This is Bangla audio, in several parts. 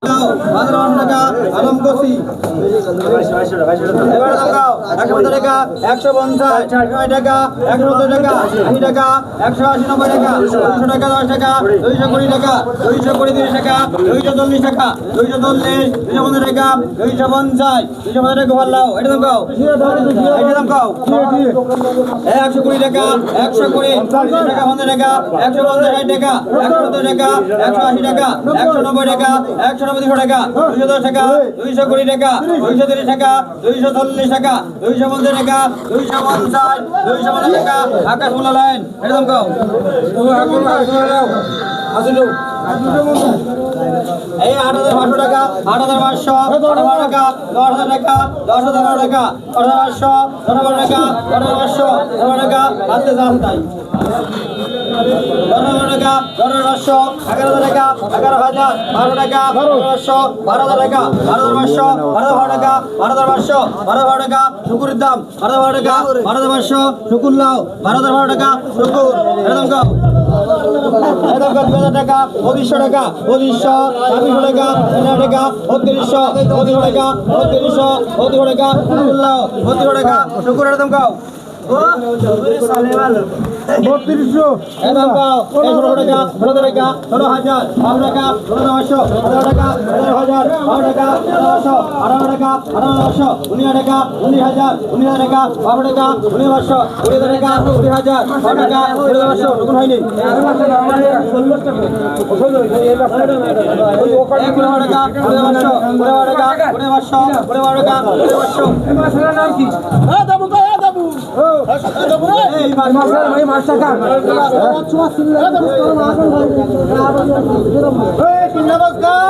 টাকা আলম কসি এবার দেখাও 150 টাকা 150 টাকা 170 টাকা 80 টাকা 180 90 টাকা 200 টাকা 10 টাকা 220 টাকা 220 টাকা 240 টাকা 240 250 টাকা 250 250 টাকা ভালো এটা দেখাও এটা দেখাও 120 টাকা 120 টাকা 50 টাকা 150 টাকা 170 টাকা 180 টাকা 190 টাকা 190 টাকা 210 টাকা 220 টাকা 230 টাকা 240 টাকা 250 টাকা 250 250 টাকা আকাশ মোলা লাইন এটা দেখাও এই 8500 টাকা 8500 টাকা 10000 টাকা 10000 টাকা 10500 টাকা 10500 টাকা আস্তে আস্তে তাই 10000 টাকা 10500 11000 টাকা 11000 12 টাকা 12500 12000 টাকা 12500 12000 টাকা 12500 12000 টাকা শুকুরের দাম 12000 টাকা 12500 শুকুর লাও 12000 টাকা শুকুর এরকম কাও এরকম 2000 টাকা 2500 টাকা 2500 2600 টাকা 3000 টাকা 3200 32 টাকা 3200 32 টাকা শুকুর লাও 32 টাকা শুকুর এরকম কাও 3200 একদম পাও 100 টাকা 100 টাকা 16000 5 টাকা 16500 100 টাকা 10000 5 টাকা 100 18 টাকা 18500 19 টাকা 19000 19000 টাকা 5 টাকা 19500 20000 টাকা 20000 5 টাকা 20000 রকম হয়নি 1 টাকা 200 টাকা 200 টাকা 200 মাছের নাম কি দাবু দাবু এই মাছ টাকা নমস্কার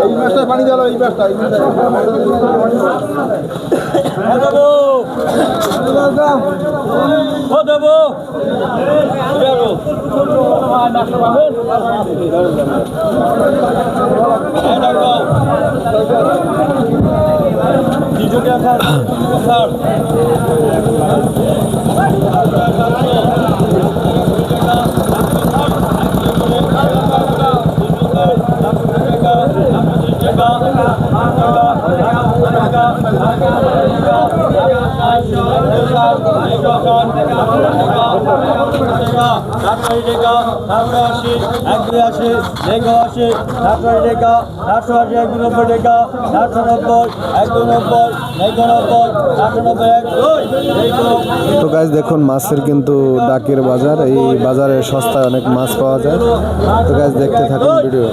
এই মাছটা পানি দিলো এই মাছটা তো গাইস দেখুন মাছের কিন্তু ডাকের বাজার, এই বাজারে সস্তায় অনেক মাছ পাওয়া যায়। তো গাইস দেখতে থাকুন ভিডিও।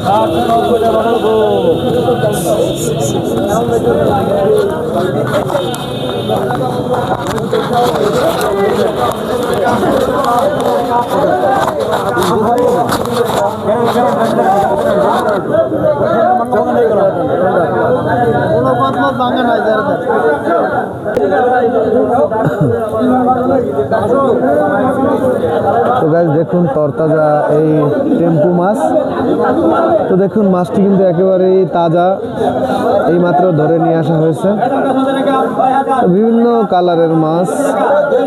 তো গাইস দেখুন তরতাজা এই টেম্পু মাছ। তো দেখুন মাছটি কিন্তু একেবারেই তাজা, এই মাত্র ধরে নিয়ে আসা হয়েছে। বিভিন্ন কালারের মাছ,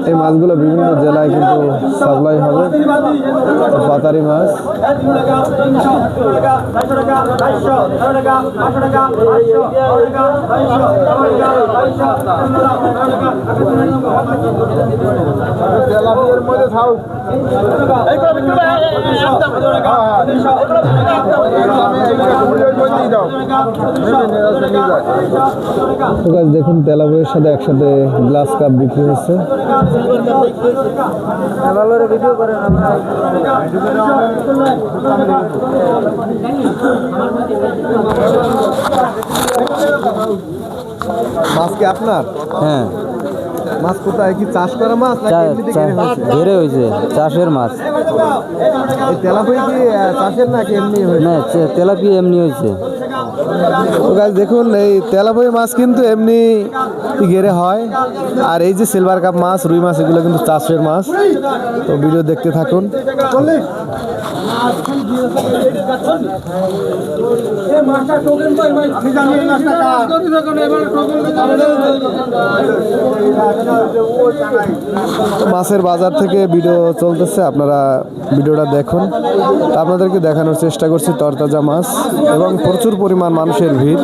এই মাছগুলো বিভিন্ন জেলায় কিন্তু সাপ্লাই হবে। পাতারি মাছ দেখুন তেলাপিয়ার সাথে একসাথে গ্লাস কাপ বিক্রি হচ্ছে। মাছ কি আপনার? হ্যাঁ। মাছ কোথায়, কি চাষ করা মাছ ধরে হয়েছে? চাষের মাছ। তেলাপিয়া কি চাষের নাকি এমনি? না, তেলাপিয়া এমনি হয়েছে। তো গাইস দেখুন এই তেলাপই মাছ কিন্তু এমনি ঘেরে হয়, আর এই যে সিলভার কাপ মাছ, রুই মাছ, এগুলো কিন্তু চাষের মাছ। তো ভিডিও দেখতে থাকুন। মাছের বাজার থেকে ভিডিও চলতেছে, আপনারা ভিডিওটা দেখুন। তা আপনাদেরকে দেখানোর চেষ্টা করছি তরতাজা মাছ এবং প্রচুর পরিমাণ মানুষের ভিড়।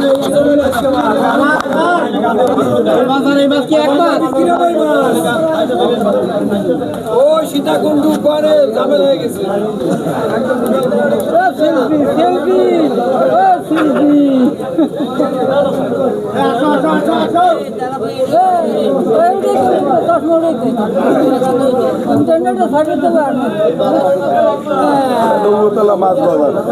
মাছ বাজার